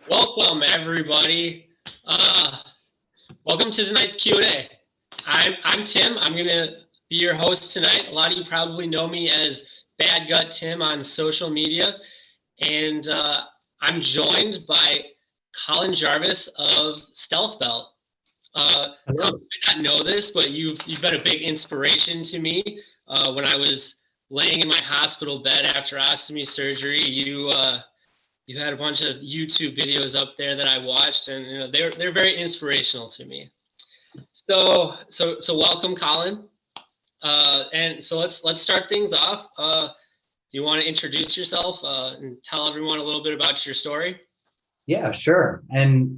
Welcome, everybody. Uh, Welcome to tonight's Q&A. I'm Tim. I'm going to be your host tonight. A lot of you probably know me as Bad Gut Tim on social media. And I'm joined by Collin Jarvis of Stealth Belt. Collin might not know this, but you've been a big inspiration to me. When I was laying in my hospital bed after ostomy surgery, you had a bunch of YouTube videos up there that I watched, and they're very inspirational to me. So welcome, Collin. And so let's start things off. You want to introduce yourself and tell everyone a little bit about your story? Yeah, sure. And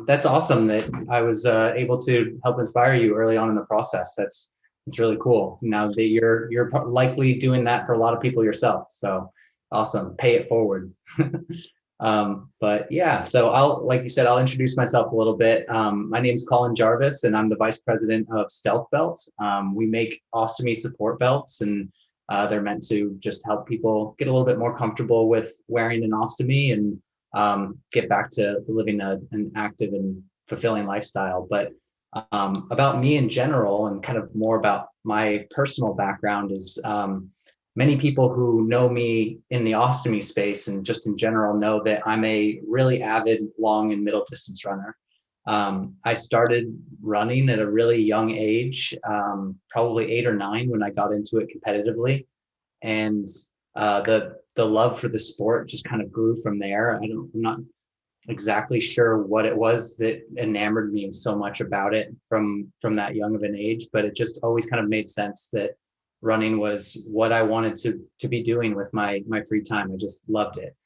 that's awesome that I was able to help inspire you early on in the process. That's really cool. Now that you're likely doing that for a lot of people yourself. So awesome. Pay it forward. But yeah, so like you said, I'll introduce myself a little bit. My name's Collin Jarvis, and I'm the vice president of Stealth Belt. We make ostomy support belts, and they're meant to just help people get a little bit more comfortable with wearing an ostomy and get back to living an active and fulfilling lifestyle. But about me in general, and kind of more about my personal background, is many people who know me in the ostomy space and just in general know that I'm a really avid long and middle distance runner. I started running at a really young age, probably 8 or 9 when I got into it competitively. And the love for the sport just kind of grew from there. I'm not exactly sure what it was that enamored me so much about it from that young of an age, but it just always kind of made sense that running was what I wanted to be doing with my free time. I just loved it.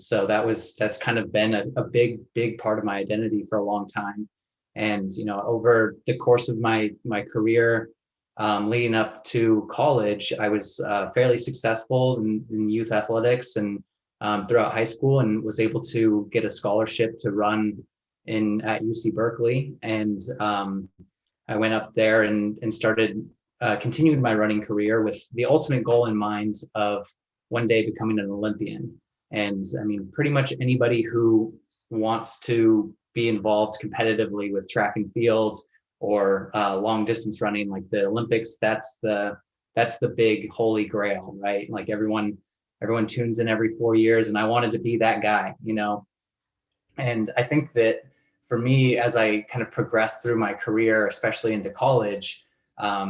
So that's kind of been a big part of my identity for a long time. And over the course of my career, leading up to college, I was fairly successful in youth athletics and throughout high school, and was able to get a scholarship to run at UC Berkeley. And I went up there and started continued my running career with the ultimate goal in mind of one day becoming an Olympian. And I mean, pretty much anybody who wants to be involved competitively with track and field or long distance running, like the Olympics, that's the big holy grail, right? Like everyone tunes in every 4 years, and I wanted to be that guy. And I think that for me, as I kind of progressed through my career, especially into college,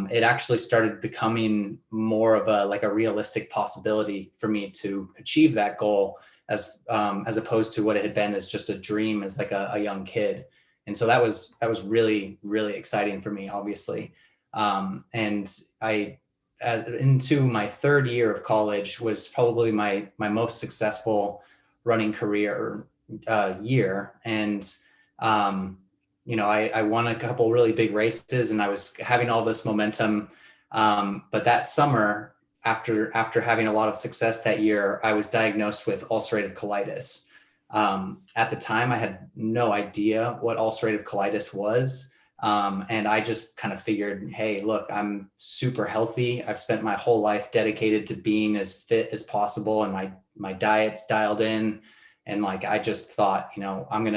it actually started becoming more of a realistic possibility for me to achieve that goal, as opposed to what it had been as just a dream as like a young kid. And so that was really, really exciting for me, obviously. And I, into my 3rd year of college, was probably my most successful running career year. And I won a couple really big races, and I was having all this momentum. But that summer, after having a lot of success that year, I was diagnosed with ulcerative colitis. At the time, I had no idea what ulcerative colitis was. And I just kind of figured, hey, look, I'm super healthy. I've spent my whole life dedicated to being as fit as possible, and my diet's dialed in. And like, I just thought, I'm going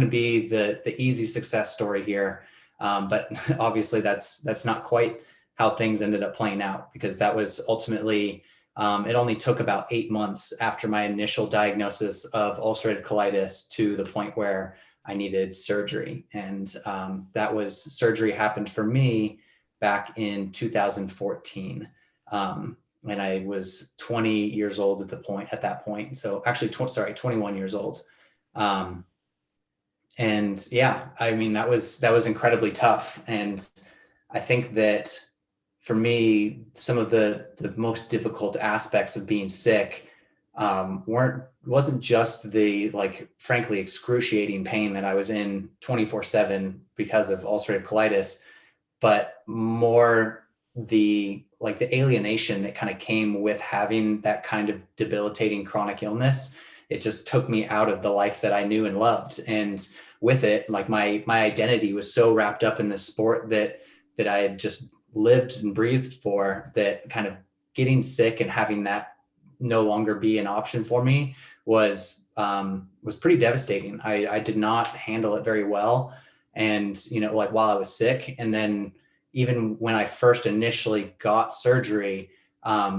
to be the easy success story here. But obviously that's not quite how things ended up playing out, because that was ultimately, it only took about 8 months after my initial diagnosis of ulcerative colitis to the point where I needed surgery. And surgery happened for me back in 2014. And I was 20 years old at that point. So actually, 21 years old. And yeah, I mean, that was incredibly tough. And I think that for me, some of the most difficult aspects of being sick wasn't just the, like, frankly, excruciating pain that I was in 24/7 because of ulcerative colitis, but more the alienation that kind of came with having that kind of debilitating chronic illness. It just took me out of the life that I knew and loved. And with it, like, my identity was so wrapped up in this sport that I had just lived and breathed for, that kind of getting sick and having that no longer be an option for me was was pretty devastating. I did not handle it very well. And, like while I was sick, and then even when I first initially got surgery,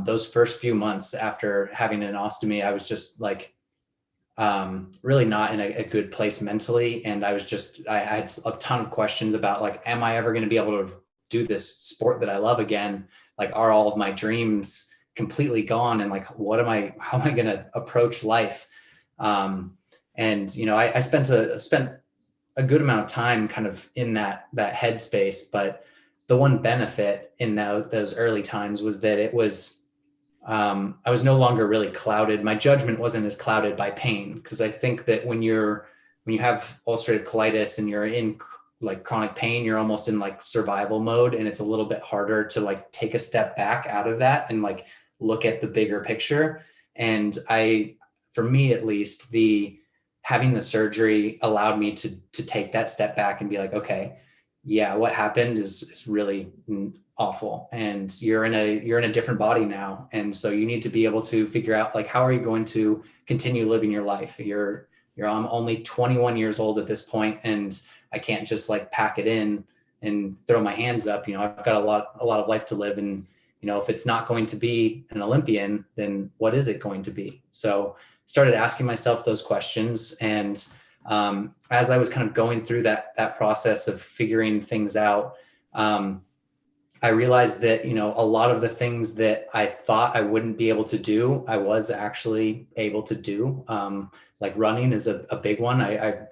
those first few months after having an ostomy, I was just like, really not in a good place mentally. And I had a ton of questions about like, am I ever going to be able to do this sport that I love again? Like, are all of my dreams completely gone? And like, how am I going to approach life? And, I spent a good amount of time kind of in that headspace, but the one benefit in those early times was that it was, I was no longer really clouded. My judgment wasn't as clouded by pain. Cause I think that when you have ulcerative colitis and you're in like chronic pain, you're almost in like survival mode. And it's a little bit harder to like take a step back out of that and like look at the bigger picture. And for me, at least, having the surgery allowed me to take that step back and be like, okay, yeah, what happened is really awful. And you're in a different body now. And so you need to be able to figure out like, how are you going to continue living your life? I'm only 21 years old at this point, and I can't just like pack it in and throw my hands up. I've got a lot of life to live. And, if it's not going to be an Olympian, then what is it going to be? So started asking myself those questions. And as I was kind of going through that process of figuring things out, I realized that, a lot of the things that I thought I wouldn't be able to do, I was actually able to do. Like running is a big one. I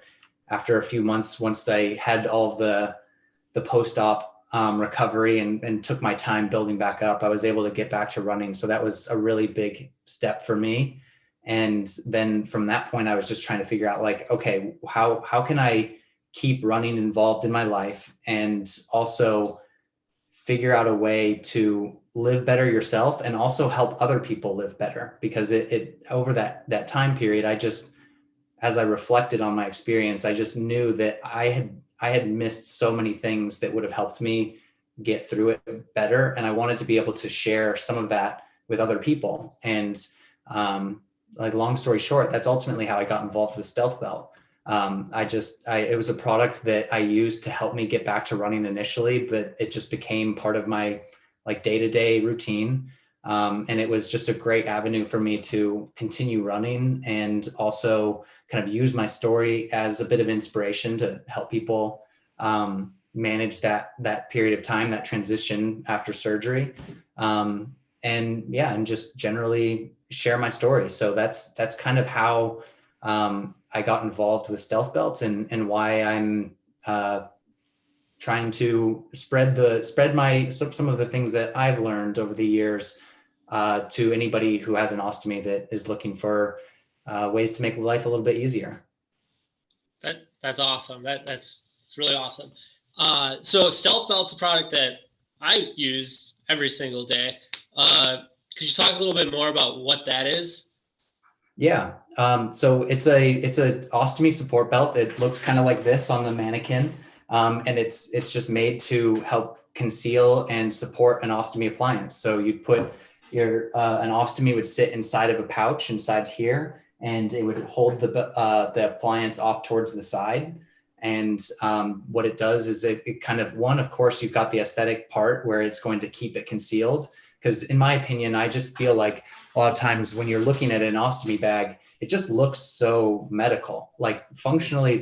after a few months, once I had all of the post-op recovery and took my time building back up, I was able to get back to running. So that was a really big step for me. And then from that point, I was just trying to figure out like, okay, how can I keep running involved in my life and also figure out a way to live better yourself and also help other people live better? Because it over that time period, as I reflected on my experience, I just knew that I had missed so many things that would have helped me get through it better. And I wanted to be able to share some of that with other people. And like, long story short, that's ultimately how I got involved with Stealth Belt. It was a product that I used to help me get back to running initially, but it just became part of my like day-to-day routine. And it was just a great avenue for me to continue running and also kind of use my story as a bit of inspiration to help people manage that period of time, that transition after surgery. And just generally share my story. So that's kind of how I got involved with Stealth Belt and why I'm trying to spread some of the things that I've learned over the years to anybody who has an ostomy that is looking for ways to make life a little bit easier. That's awesome. That's really awesome. So Stealth Belt's a product that I use every single day. Could you talk a little bit more about what that is? Yeah. So it's a ostomy support belt. It looks kind of like this on the mannequin. And it's just made to help conceal and support an ostomy appliance. So you put an ostomy would sit inside of a pouch inside here, and it would hold the appliance off towards the side. And what it does is it kind of, of course, you've got the aesthetic part where it's going to keep it concealed. Because in my opinion, I just feel like a lot of times when you're looking at an ostomy bag, it just looks so medical. Like functionally,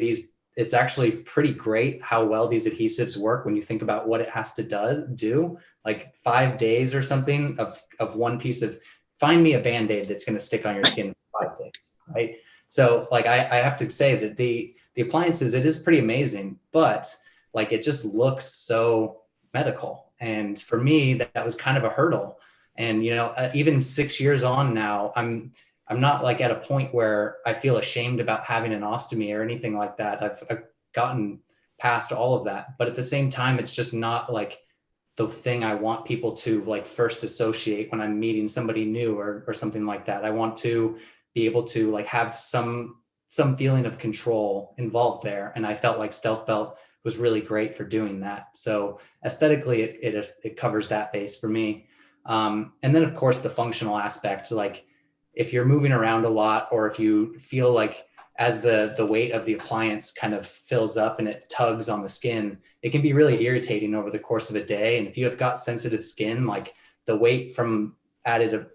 it's actually pretty great how well these adhesives work when you think about what it has to do. Like 5 days or something of one piece of, find me a Band-Aid that's going to stick on your skin for 5 days, right? So like I have to say that the appliances, it is pretty amazing, but like it just looks so medical. And for me, that was kind of a hurdle. And, even 6 years on now, I'm not like at a point where I feel ashamed about having an ostomy or anything like that. I've gotten past all of that, but at the same time, it's just not like the thing I want people to like first associate when I'm meeting somebody new or something like that. I want to be able to like have some feeling of control involved there. And I felt like Stealth Belt was really great for doing that. So aesthetically, it covers that base for me. And then of course the functional aspect, like if you're moving around a lot, or if you feel like as the weight of the appliance kind of fills up and it tugs on the skin, it can be really irritating over the course of a day. And if you have got sensitive skin, like the weight from added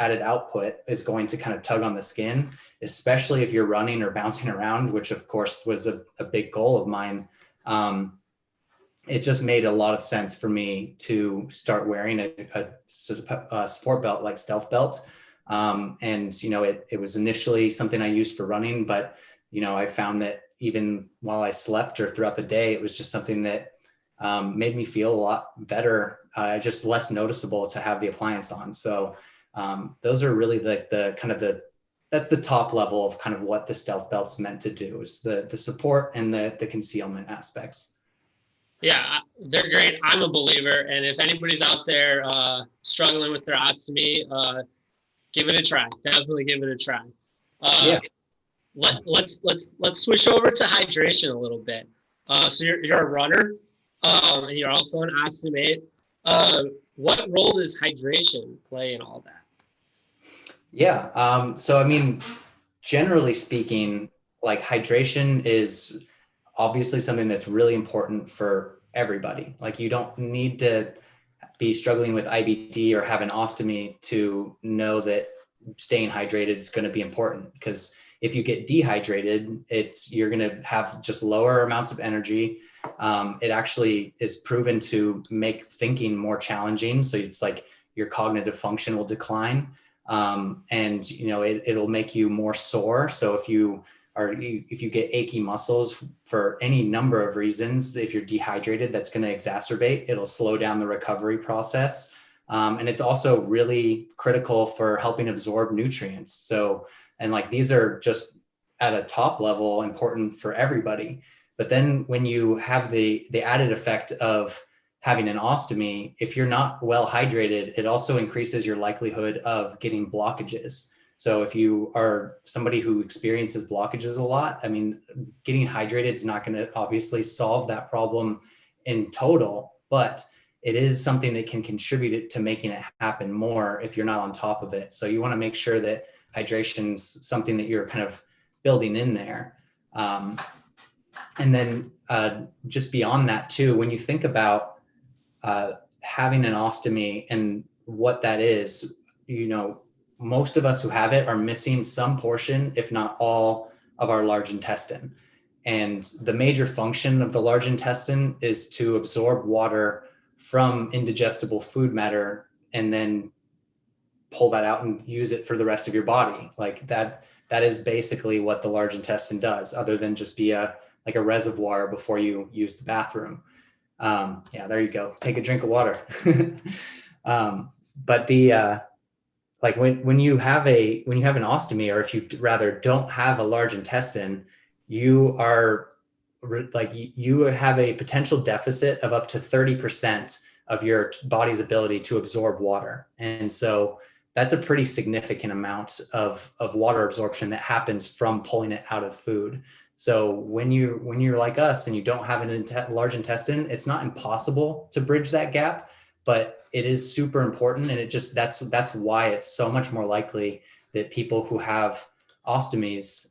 output is going to kind of tug on the skin, especially if you're running or bouncing around, which of course was a big goal of mine. It just made a lot of sense for me to start wearing a support belt, like Stealth Belt. And, you know, it was initially something I used for running, but, you know, I found that even while I slept or throughout the day, it was just something that made me feel a lot better, just less noticeable to have the appliance on. So those are really that's the top level of kind of what the Stealth Belt's meant to do, is the support and the concealment aspects. Yeah, they're great. I'm a believer. And if anybody's out there struggling with their ostomy, give it a try. Definitely give it a try. Yeah. Let's switch over to hydration a little bit. So you're a runner, and you're also an ostomate. What role does hydration play in all that? Yeah. So, I mean, generally speaking, like hydration is obviously something that's really important for everybody. Like you don't need to be struggling with IBD or have an ostomy to know that staying hydrated is going to be important, because if you get dehydrated, you're going to have just lower amounts of energy. It actually is proven to make thinking more challenging. So it's like your cognitive function will decline. And, you know, it'll make you more sore. So if you get achy muscles for any number of reasons, if you're dehydrated, that's going to exacerbate. It'll slow down the recovery process. And it's also really critical for helping absorb nutrients. So, and like these are just at a top level important for everybody. But then when you have the added effect of having an ostomy, if you're not well hydrated, it also increases your likelihood of getting blockages. So if you are somebody who experiences blockages a lot, I mean, getting hydrated is not going to obviously solve that problem in total, but it is something that can contribute to making it happen more if you're not on top of it. So you want to make sure that hydration is something that you're kind of building in there. And then just beyond that too, when you think about having an ostomy and what that is, you know, most of us who have it are missing some portion, if not all, of our large intestine. And the major function of the large intestine is to absorb water from indigestible food matter and then pull that out and use it for the rest of your body. Like that is basically what the large intestine does, other than just be like a reservoir before you use the bathroom. Yeah, there you go. Take a drink of water. But like when you have an ostomy, or if you rather don't have a large intestine, you are like you have a potential deficit of up to 30% of your body's ability to absorb water. And so that's a pretty significant amount of water absorption that happens from pulling it out of food. So when you're like us and you don't have a large intestine, it's not impossible to bridge that gap, but it is super important. And that's why it's so much more likely that people who have ostomies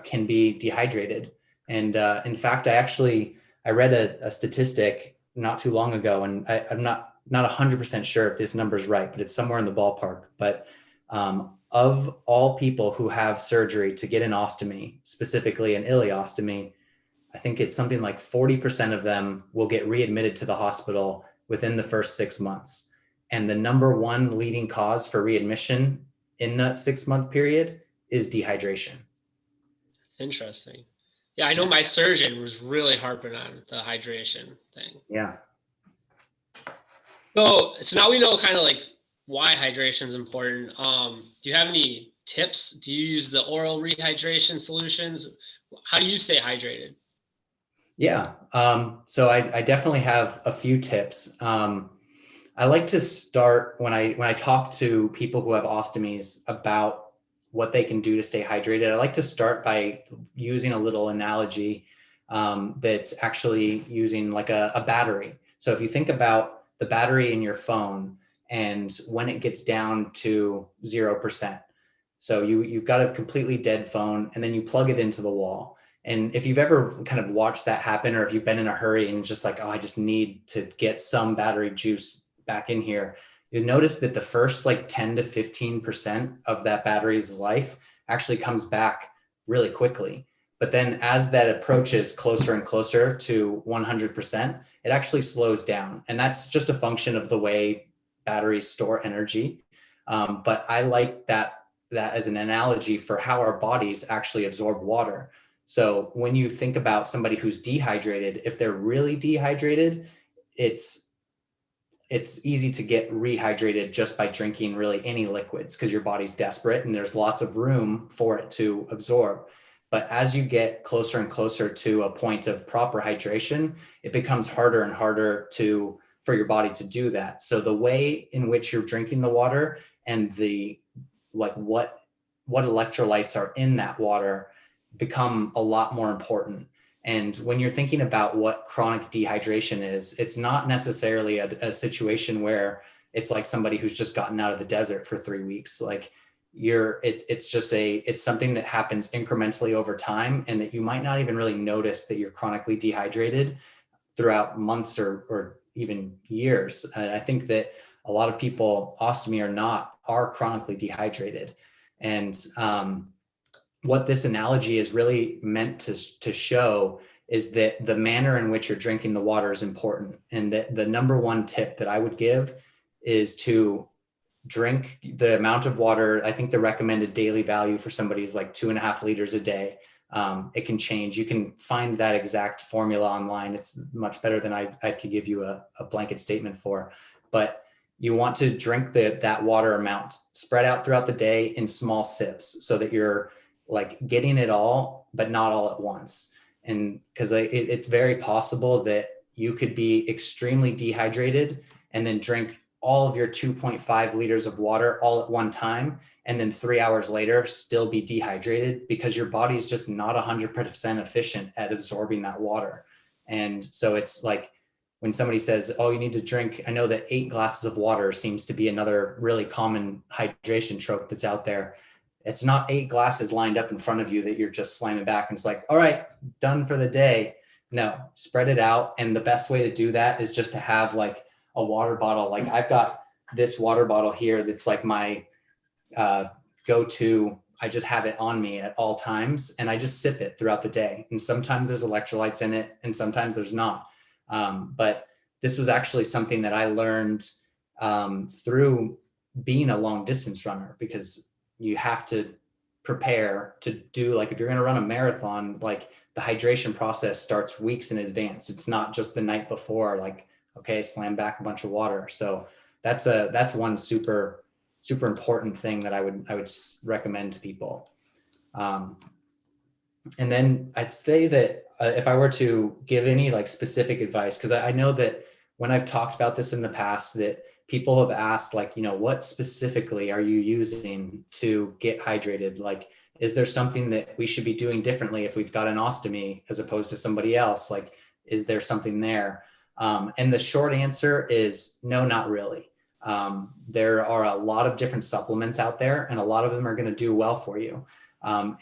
can be dehydrated. And in fact, I read a statistic not too long ago, and I'm not 100% sure if this number is right, but it's somewhere in the ballpark. But of all people who have surgery to get an ostomy, specifically an ileostomy, I think it's something like 40% of them will get readmitted to the hospital within the first 6 months. And the number one leading cause for readmission in that 6-month period is dehydration. Interesting. Yeah, I know my surgeon was really harping on the hydration thing. Yeah. So now we know kind of like why hydration is important. Do you have any tips? Do you use the oral rehydration solutions? How do you stay hydrated? Yeah. So I definitely have a few tips. I like to start when I talk to people who have ostomies about what they can do to stay hydrated. I like to start by using a little analogy that's actually using like a battery. So if you think about the battery in your phone, and when it gets down to 0%. So you've got a completely dead phone, and then you plug it into the wall. And if you've ever kind of watched that happen, or if you've been in a hurry and just like, oh, I just need to get some battery juice back in here, you'll notice that the first like 10 to 15% of that battery's life actually comes back really quickly. But then as that approaches closer and closer to 100%, it actually slows down. And that's just a function of the way batteries store energy. But I like that as an analogy for how our bodies actually absorb water. So when you think about somebody who's dehydrated, if they're really dehydrated, it's easy to get rehydrated just by drinking really any liquids, because your body's desperate and there's lots of room for it to absorb. But as you get closer and closer to a point of proper hydration, it becomes harder and harder for your body to do that. So the way in which you're drinking the water and what electrolytes are in that water become a lot more important. And when you're thinking about what chronic dehydration is, it's not necessarily a situation where it's like somebody who's just gotten out of the desert for 3 weeks. Like it's something that happens incrementally over time, and that you might not even really notice that you're chronically dehydrated throughout months or even years. And I think that a lot of people, ostomy or not, are chronically dehydrated. And what this analogy is really meant to show is that the manner in which you're drinking the water is important. And that the number one tip that I would give is to drink the amount of water. I think the recommended daily value for somebody is like 2.5 liters a day. It can change. You can find that exact formula online. It's much better than I could give you a blanket statement for. But you want to drink that water amount spread out throughout the day in small sips, so that you're like getting it all, but not all at once. And because it's very possible that you could be extremely dehydrated and then drink all of your 2.5 liters of water all at one time, and then 3 hours later still be dehydrated, because your body's just not 100% efficient at absorbing that water. And so it's like when somebody says, oh, you need to drink, I know that 8 glasses of water seems to be another really common hydration trope that's out there. It's not 8 glasses lined up in front of you that you're just slamming back and it's like, all right, done for the day. No, spread it out. And the best way to do that is just to have like a water bottle. Like I've got this water bottle here that's like my go-to. I just have it on me at all times, and I just sip it throughout the day. And sometimes there's electrolytes in it and sometimes there's not. But this was actually something that I learned through being a long distance runner, because you have to prepare to do, like if you're going to run a marathon, like the hydration process starts weeks in advance. It's not just the night before, like, okay, slam back a bunch of water. So that's one super important thing that I would recommend to people. And then I'd say that if I were to give any like specific advice, because I know that when I've talked about this in the past, that people have asked, like, what specifically are you using to get hydrated? Like, is there something that we should be doing differently if we've got an ostomy as opposed to somebody else? Like, is there something there? And the short answer is no, not really. There are a lot of different supplements out there, and a lot of them are going to do well for you.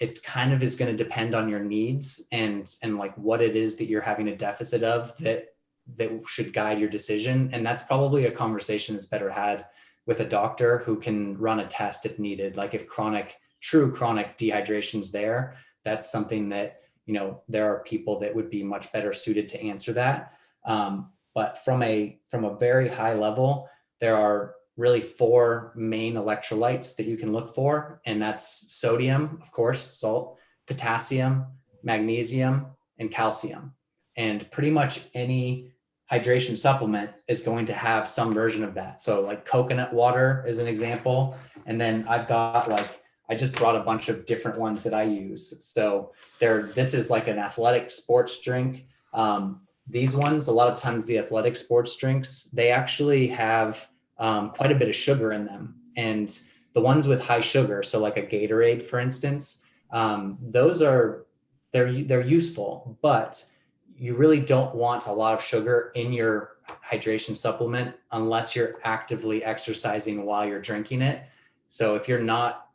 It kind of is going to depend on your needs and like what it is that you're having a deficit of that should guide your decision. And that's probably a conversation that's better had with a doctor who can run a test if needed. Like if true chronic dehydration is there, that's something that, there are people that would be much better suited to answer that. But from a very high level, there are really 4 main electrolytes that you can look for. And that's sodium, of course, salt, potassium, magnesium, and calcium. And pretty much any hydration supplement is going to have some version of that. So like coconut water is an example. And then I've got I just brought a bunch of different ones that I use. So this is like an athletic sports drink. These ones, a lot of times the athletic sports drinks, they actually have quite a bit of sugar in them. And the ones with high sugar, so like a Gatorade, for instance, they're useful, but you really don't want a lot of sugar in your hydration supplement unless you're actively exercising while you're drinking it. So if you're not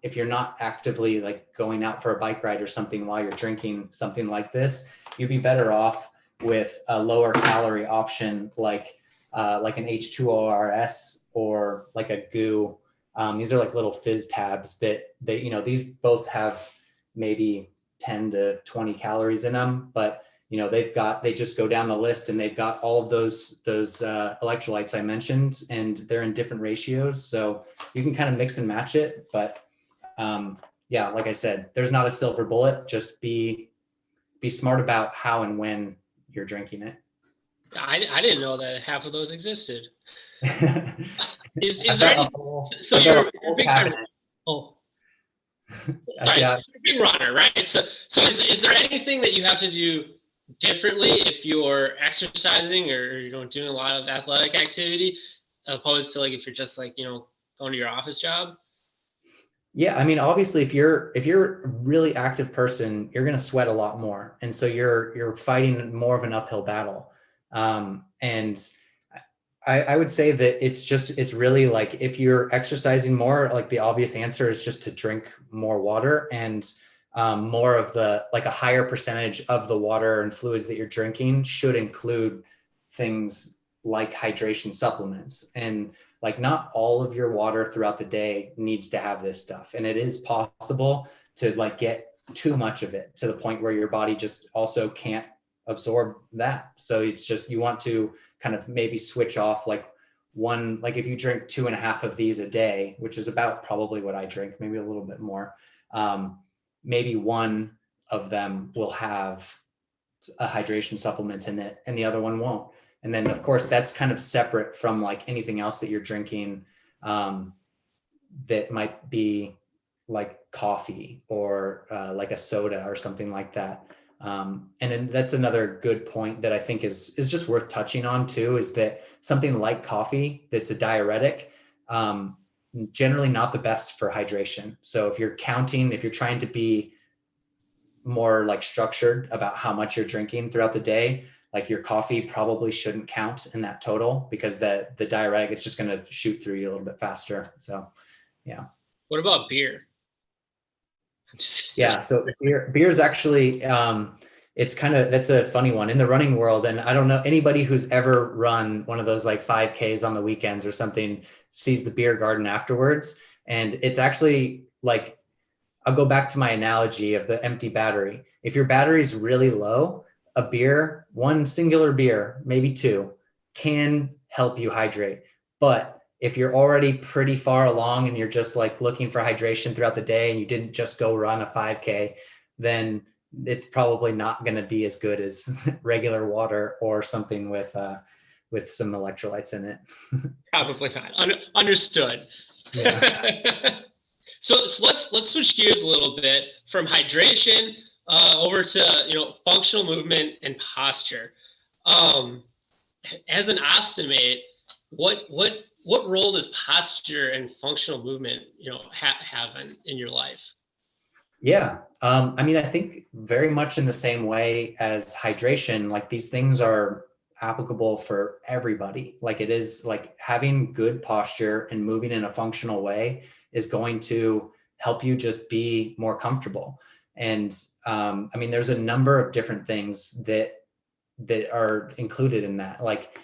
actively like going out for a bike ride or something while you're drinking something like this, you'd be better off with a lower calorie option like an H2ORS or like a goo. These are like little fizz tabs that these both have maybe 10 to 20 calories in them, but they just go down the list and they've got all of those electrolytes I mentioned, and they're in different ratios. So you can kind of mix and match it. But yeah, like I said, there's not a silver bullet. Just be smart about how and when you're drinking it. I didn't know that half of those existed. Is I've there got any? a whole- So I've got you're a whole a big cabinet. oh. Sorry, Yeah. so you're a big runner, right? So is there anything that you have to do differently if you're exercising or doing a lot of athletic activity, opposed to like if you're just like going to your office job? Yeah, I mean, obviously, if you're a really active person, you're going to sweat a lot more, and so you're fighting more of an uphill battle. And I would say that it's really like if you're exercising more, like the obvious answer is just to drink more water, and more of like a higher percentage of the water and fluids that you're drinking should include things like hydration supplements. And like not all of your water throughout the day needs to have this stuff. And it is possible to like get too much of it to the point where your body just also can't absorb that. So it's just, you want to kind of maybe switch off like if you drink 2.5 of these a day, which is about probably what I drink, maybe a little bit more, maybe one of them will have a hydration supplement in it and the other one won't. And then of course that's kind of separate from like anything else that you're drinking, that might be like coffee or like a soda or something like that. And then that's another good point that I think is just worth touching on too, is that something like coffee that's a diuretic, generally not the best for hydration. So if you're trying to be more like structured about how much you're drinking throughout the day, like your coffee probably shouldn't count in that total, because the diuretic, it's just going to shoot through you a little bit faster. So, yeah. What about beer? Yeah. So beer is actually, that's a funny one in the running world. And I don't know anybody who's ever run one of those like 5Ks on the weekends or something sees the beer garden afterwards. And it's actually like, I'll go back to my analogy of the empty battery. If your battery is really low, a beer, one singular beer, maybe two, can help you hydrate. But if you're already pretty far along and you're just like looking for hydration throughout the day and you didn't just go run a 5K, then it's probably not going to be as good as regular water or something with some electrolytes in it. Probably not. Understood. Yeah. So let's switch gears a little bit from hydration over to functional movement and posture. As an ostomate, what role does posture and functional movement have in your life? Yeah, I mean, I think very much in the same way as hydration, like these things are applicable for everybody. Like it is like having good posture and moving in a functional way is going to help you just be more comfortable. And I mean, there's a number of different things that are included in that. Like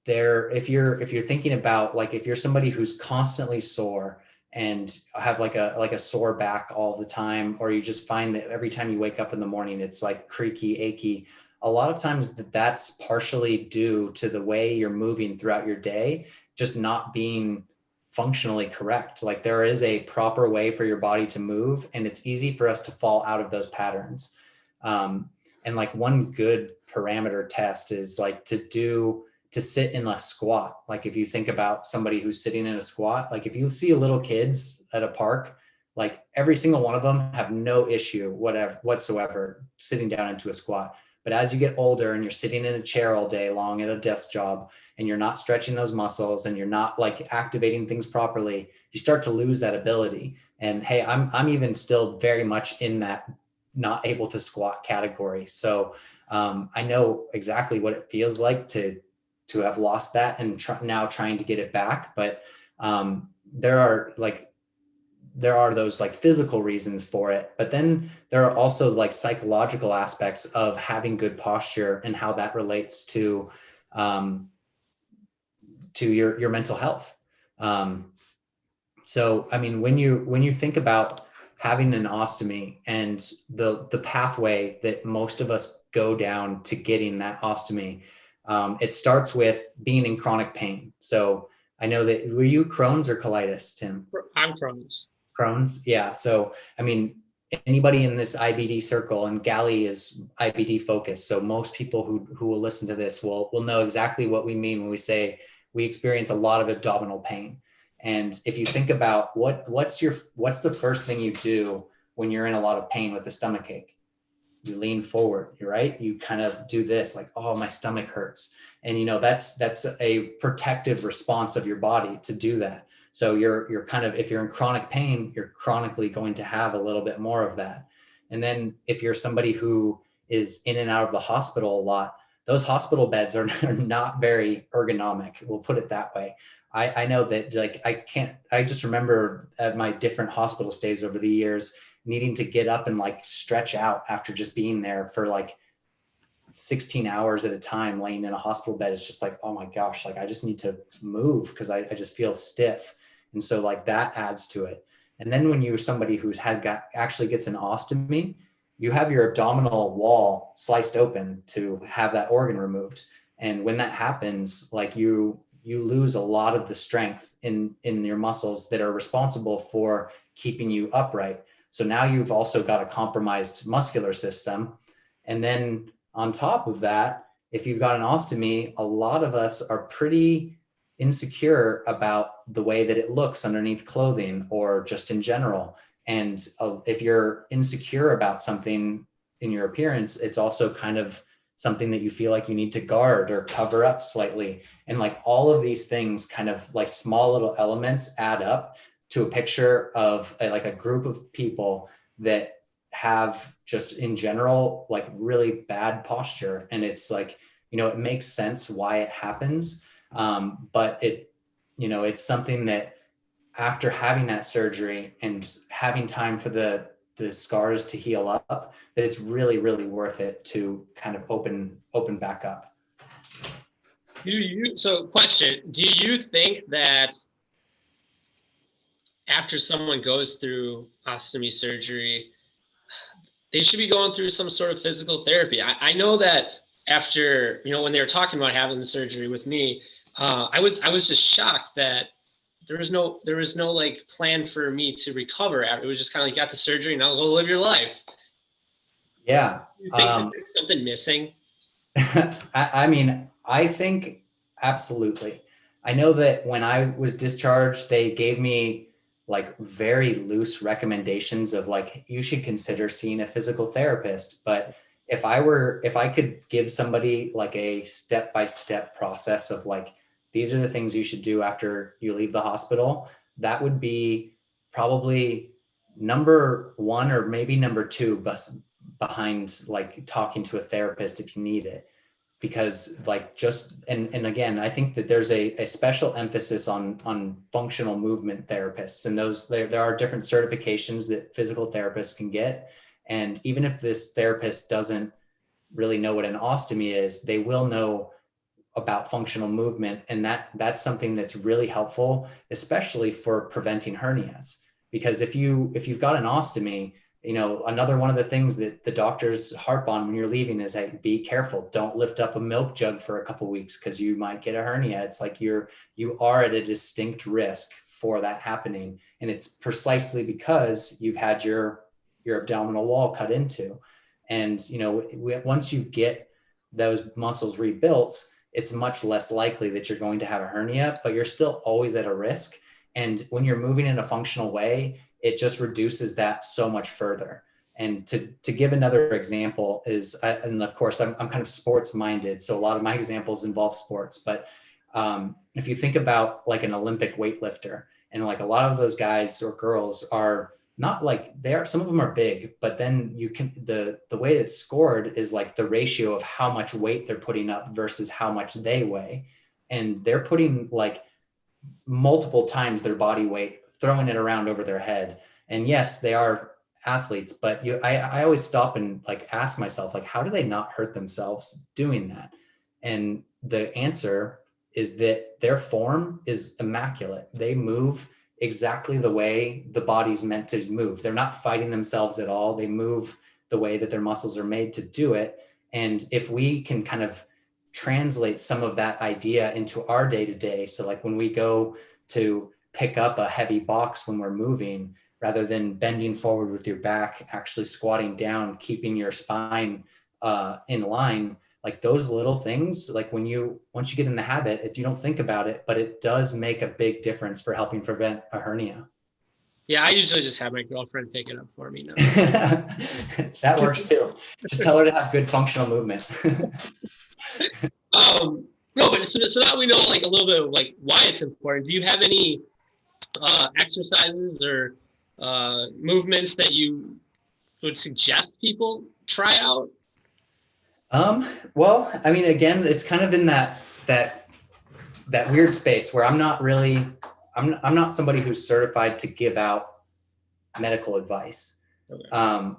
if you're thinking about like if you're somebody who's constantly sore and have like a sore back all the time, or you just find that every time you wake up in the morning it's like creaky, achy, a lot of times that's partially due to the way you're moving throughout your day just not being functionally correct. Like there is a proper way for your body to move, and it's easy for us to fall out of those patterns. And like one good parameter test is like to sit in a squat. Like if you think about somebody who's sitting in a squat, like if you see little kids at a park, like every single one of them have no issue whatsoever sitting down into a squat. But as you get older and you're sitting in a chair all day long at a desk job and you're not stretching those muscles and you're not like activating things properly, you start to lose that ability. And hey, I'm even still very much in that not able to squat category. So I know exactly what it feels like to have lost that and now trying to get it back. But there are those like physical reasons for it, but then there are also like psychological aspects of having good posture and how that relates to your mental health. So, I mean, when you think about having an ostomy and the pathway that most of us go down to getting that ostomy, it starts with being in chronic pain. So I know that, were you Crohn's or colitis, Tim? I'm Crohn's. Crohn's, yeah. So, I mean, anybody in this IBD circle, and Galley is IBD focused, so most people who will listen to this will know exactly what we mean when we say we experience a lot of abdominal pain. And if you think about what's the first thing you do when you're in a lot of pain with a stomach ache? You lean forward, right? You kind of do this, like, oh, my stomach hurts. And, you know, that's a protective response of your body to do that. So you're kind of, if you're in chronic pain, you're chronically going to have a little bit more of that. And then if you're somebody who is in and out of the hospital a lot, those hospital beds are not very ergonomic. We'll put it that way. I know that, like, I just remember at my different hospital stays over the years, needing to get up and like stretch out after just being there for like 16 hours at a time, laying in a hospital bed. It's just like, oh my gosh, like I just need to move because I just feel stiff. And so like that adds to it. And then when you're somebody who's actually gets an ostomy, you have your abdominal wall sliced open to have that organ removed. And when that happens, like you lose a lot of the strength in your muscles that are responsible for keeping you upright. So now you've also got a compromised muscular system. And then on top of that, if you've got an ostomy, a lot of us are pretty insecure about the way that it looks underneath clothing or just in general. And if you're insecure about something in your appearance, it's also kind of something that you feel like you need to guard or cover up slightly. And like all of these things, kind of like small little elements, add up to a picture of a group of people that have just in general, like really bad posture. And it's like, you know, it makes sense why it happens. But it's something that after having that surgery and having time for the scars to heal up, that it's really, really worth it to kind of open back up. Question, do you think that after someone goes through ostomy surgery, they should be going through some sort of physical therapy? I know that after, when they were talking about having the surgery with me, I was just shocked that there was no like plan for me to recover. It was just kind of like, got the surgery, now go live your life. Yeah. You think that there's something missing? I mean, I think absolutely. I know that when I was discharged, they gave me like very loose recommendations of like, you should consider seeing a physical therapist. But if I could give somebody like a step-by-step process of like, these are the things you should do after you leave the hospital, that would be probably number one or maybe number two behind like talking to a therapist if you need it. Because like and again, I think that there's a special emphasis on functional movement therapists, and there are different certifications that physical therapists can get. And even if this therapist doesn't really know what an ostomy is, they will know about functional movement. And that's something that's really helpful, especially for preventing hernias. Because if you've got an ostomy, another one of the things that the doctors harp on when you're leaving is, hey, be careful. Don't lift up a milk jug for a couple of weeks because you might get a hernia. It's like you are at a distinct risk for that happening. And it's precisely because you've had your abdominal wall cut into. And, once you get those muscles rebuilt, it's much less likely that you're going to have a hernia, but you're still always at a risk. And when you're moving in a functional way, it just reduces that so much further. And to give another example is, and of course, I'm kind of sports minded, so a lot of my examples involve sports. But if you think about like an Olympic weightlifter, and like a lot of those guys or girls are not like some of them are big, but then you can, the way it's scored is like the ratio of how much weight they're putting up versus how much they weigh. And they're putting like multiple times their body weight, throwing it around over their head. And yes, they are athletes, but I always stop and like ask myself, like, how do they not hurt themselves doing that? And the answer is that their form is immaculate. They move exactly the way the body's meant to move. They're not fighting themselves at all. They move the way that their muscles are made to do it. And if we can kind of translate some of that idea into our day-to-day, so like when we go to pick up a heavy box when we're moving, rather than bending forward with your back, actually squatting down, keeping your spine in line, like those little things, like once you get in the habit, you don't think about it, but it does make a big difference for helping prevent a hernia. Yeah, I usually just have my girlfriend pick it up for me now. That works too. Just tell her to have good functional movement. No, but so now we know like a little bit of like why it's important. Do you have any exercises or movements that you would suggest people try out? Well, I mean, again, it's kind of in that weird space where I'm not somebody who's certified to give out medical advice. Okay.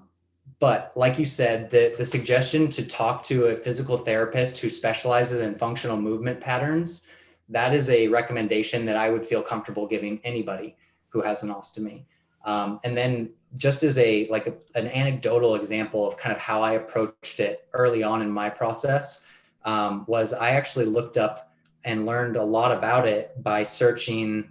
But like you said, the suggestion to talk to a physical therapist who specializes in functional movement patterns, that is a recommendation that I would feel comfortable giving anybody who has an ostomy. And then just as an anecdotal example of kind of how I approached it early on in my process, was I actually looked up and learned a lot about it by searching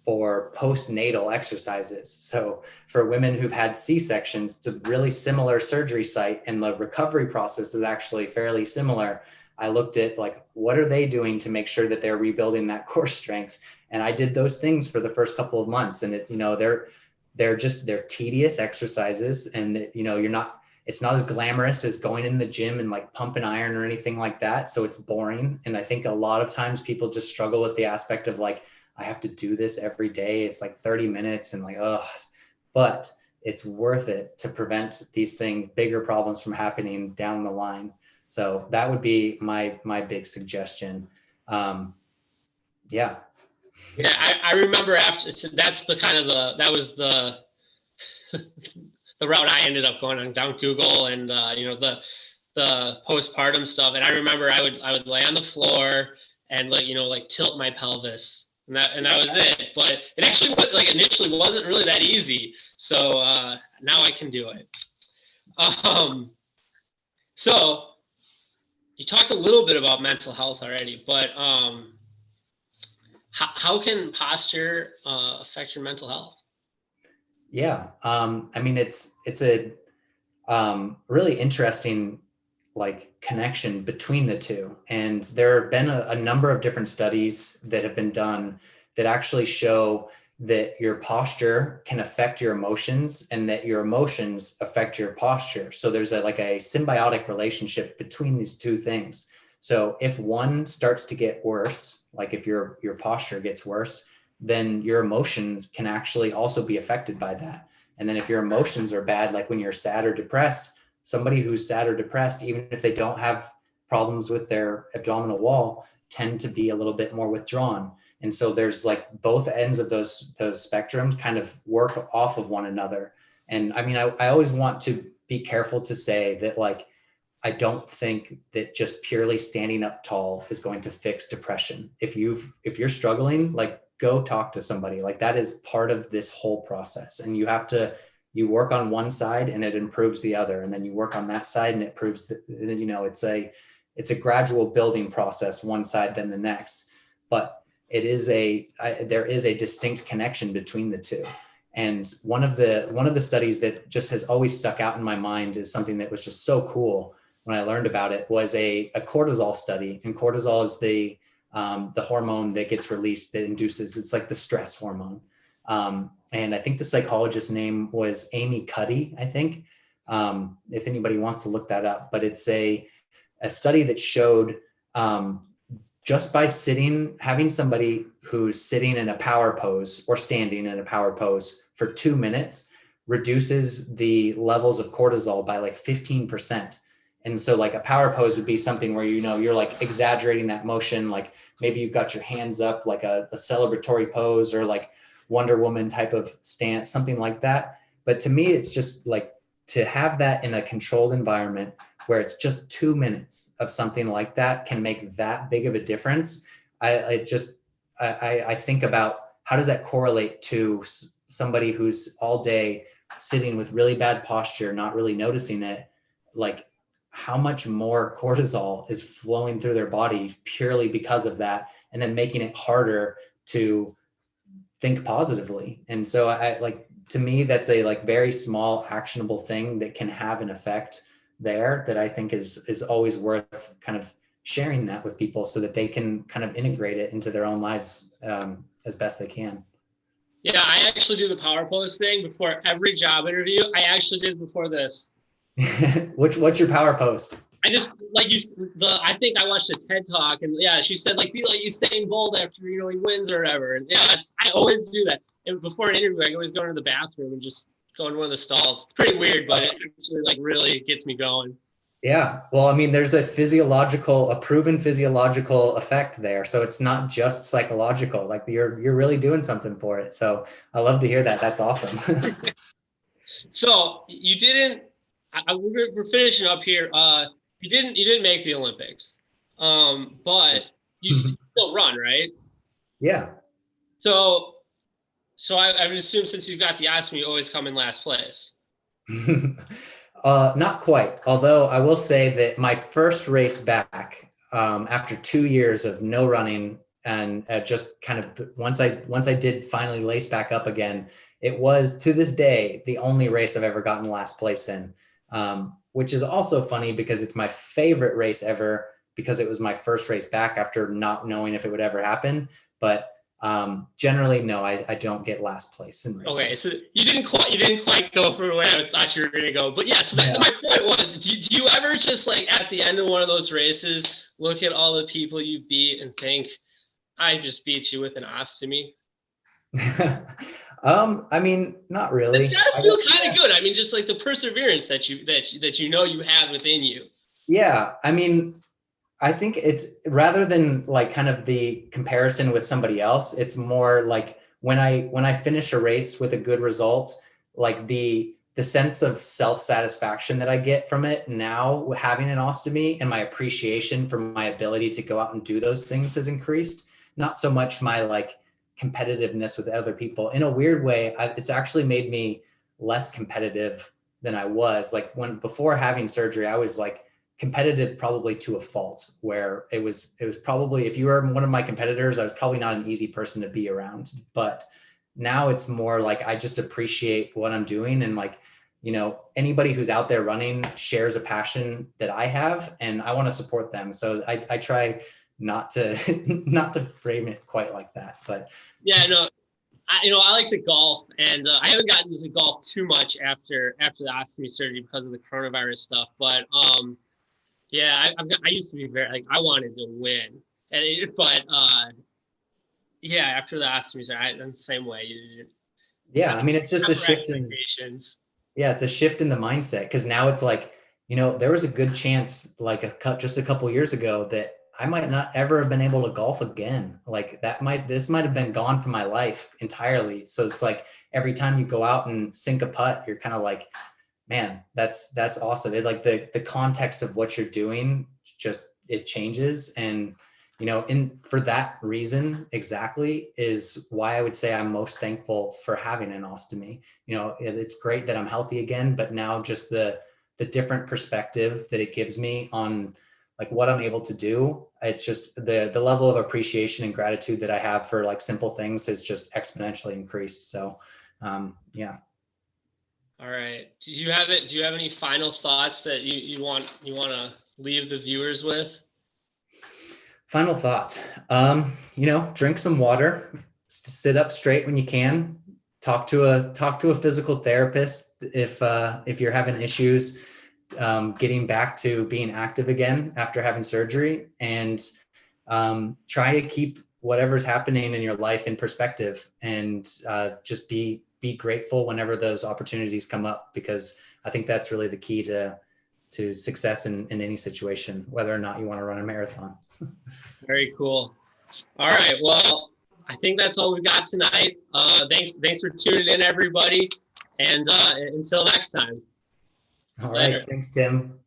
for post-natal exercises. So for women who've had C-sections, it's a really similar surgery site, and the recovery process is actually fairly similar. I looked at like, what are they doing to make sure that they're rebuilding that core strength? And I did those things for the first couple of months, and they're tedious exercises, and it's not as glamorous as going in the gym and like pumping iron or anything like that. So it's boring. And I think a lot of times people just struggle with the aspect of like, I have to do this every day. It's like 30 minutes and like, ugh, but it's worth it to prevent these bigger problems from happening down the line. So that would be my big suggestion. Yeah. Yeah, I remember so that's that was the the route I ended up going on, down Google and the postpartum stuff. And I remember I would lay on the floor and like tilt my pelvis, and that was it. But it actually initially wasn't really that easy. So now I can do it. So you talked a little bit about mental health already, but how can posture affect your mental health? Yeah. I mean, it's a really interesting connection between the two. And there have been a number of different studies that have been done that actually show that your posture can affect your emotions and that your emotions affect your posture. So there's a symbiotic relationship between these two things. So if one starts to get worse, like if your posture gets worse, then your emotions can actually also be affected by that. And then if your emotions are bad, like when you're sad or depressed, somebody who's sad or depressed, even if they don't have problems with their abdominal wall, tend to be a little bit more withdrawn. And so there's both ends of those spectrums kind of work off of one another. And I mean, I always want to be careful to say that I don't think that just purely standing up tall is going to fix depression. If you're struggling, go talk to somebody. That is part of this whole process. And you work on one side and it improves the other. And then you work on that side and it proves that, it's a gradual building process, one side, then the next. But there is a distinct connection between the two. And one of the studies that just has always stuck out in my mind is something that was just so cool when I learned about it, was a cortisol study. And cortisol is the hormone that gets released that induces, it's like the stress hormone. And I think the psychologist's name was Amy Cuddy, I think, if anybody wants to look that up. But it's a study that showed just by having somebody who's sitting in a power pose or standing in a power pose for 2 minutes reduces the levels of cortisol by like 15%. And so like a power pose would be something where, you're like exaggerating that motion. Like maybe you've got your hands up, like a celebratory pose, or like Wonder Woman type of stance, something like that. But to me, it's just like to have that in a controlled environment where it's just 2 minutes of something like that can make that big of a difference. I think about how does that correlate to somebody who's all day sitting with really bad posture, not really noticing it, like how much more cortisol is flowing through their body purely because of that, and then making it harder to think positively. And so to me, that's a like very small actionable thing that can have an effect there that I think is always worth kind of sharing that with people so that they can kind of integrate it into their own lives as best they can. Yeah, I actually do the power pose thing before every job interview. I actually did before this. What's your power pose? I just I think I watched a TED talk, and yeah, she said like be like Usain Bolt after he wins or whatever. And yeah, I always do that. And before an interview, I always go into the bathroom and just go in one of the stalls. It's pretty weird, but it actually like really gets me going. Yeah, well, I mean, there's a proven physiological effect there. So it's not just psychological. Like you're really doing something for it. So I love to hear that. That's awesome. So you didn't. We're finishing up here. You didn't make the Olympics, but you still run, right? Yeah. So I would assume since you've got the ostomy, you always come in last place. Not quite. Although I will say that my first race back, after 2 years of no running and just kind of once I did finally lace back up again, it was to this day the only race I've ever gotten last place in. Which is also funny because it's my favorite race ever because it was my first race back after not knowing if it would ever happen. But generally, no, I don't get last place in races. Okay, so you didn't quite go for where I thought you were going to go. But yeah, so my point was, do you ever just like at the end of one of those races, look at all the people you beat and think, I just beat you with an ostomy? I mean, not really. It's gotta feel kind of good. I mean, just like the perseverance that you have within you. Yeah, I mean, I think it's rather than like kind of the comparison with somebody else, it's more like when I finish a race with a good result, like the sense of self-satisfaction that I get from it now having an ostomy, and my appreciation for my ability to go out and do those things has increased. Not so much my like competitiveness with other people. In a weird way, it's actually made me less competitive than I was. Like before having surgery, I was like competitive probably to a fault, where it was probably, if you were one of my competitors, I was probably not an easy person to be around. But now it's more like I just appreciate what I'm doing, and like, anybody who's out there running shares a passion that I have, and I want to support them. So I try not to frame it quite like that. But yeah, no, I like to golf, and I haven't gotten into golf too much after the ostomy surgery because of the coronavirus stuff. But yeah, I used to be very like I wanted to win, but yeah, after the ostomy surgery, I'm the same way. Yeah, I mean, it's just a shift it's a shift in the mindset, because now it's like, there was a good chance like just a couple years ago that I might not ever have been able to golf again. Like this might have been gone from my life entirely. So it's like every time you go out and sink a putt, you're kind of like, man, that's awesome. It like the context of what you're doing, just it changes. And, for that reason exactly is why I would say I'm most thankful for having an ostomy. It's great that I'm healthy again, but now just the different perspective that it gives me on like what I'm able to do. It's just the level of appreciation and gratitude that I have for like simple things has just exponentially increased. So, yeah. All right. Do you have any final thoughts that you want to leave the viewers with? Final thoughts. Drink some water, sit up straight when you can, talk to a physical therapist if you're having issues getting back to being active again after having surgery, and try to keep whatever's happening in your life in perspective, and just be be grateful whenever those opportunities come up, because I think that's really the key to success in any situation, whether or not you want to run a marathon. Very cool. All right. Well, I think that's all we've got tonight. Thanks for tuning in, everybody. And until next time. All right. Later. Thanks, Tim.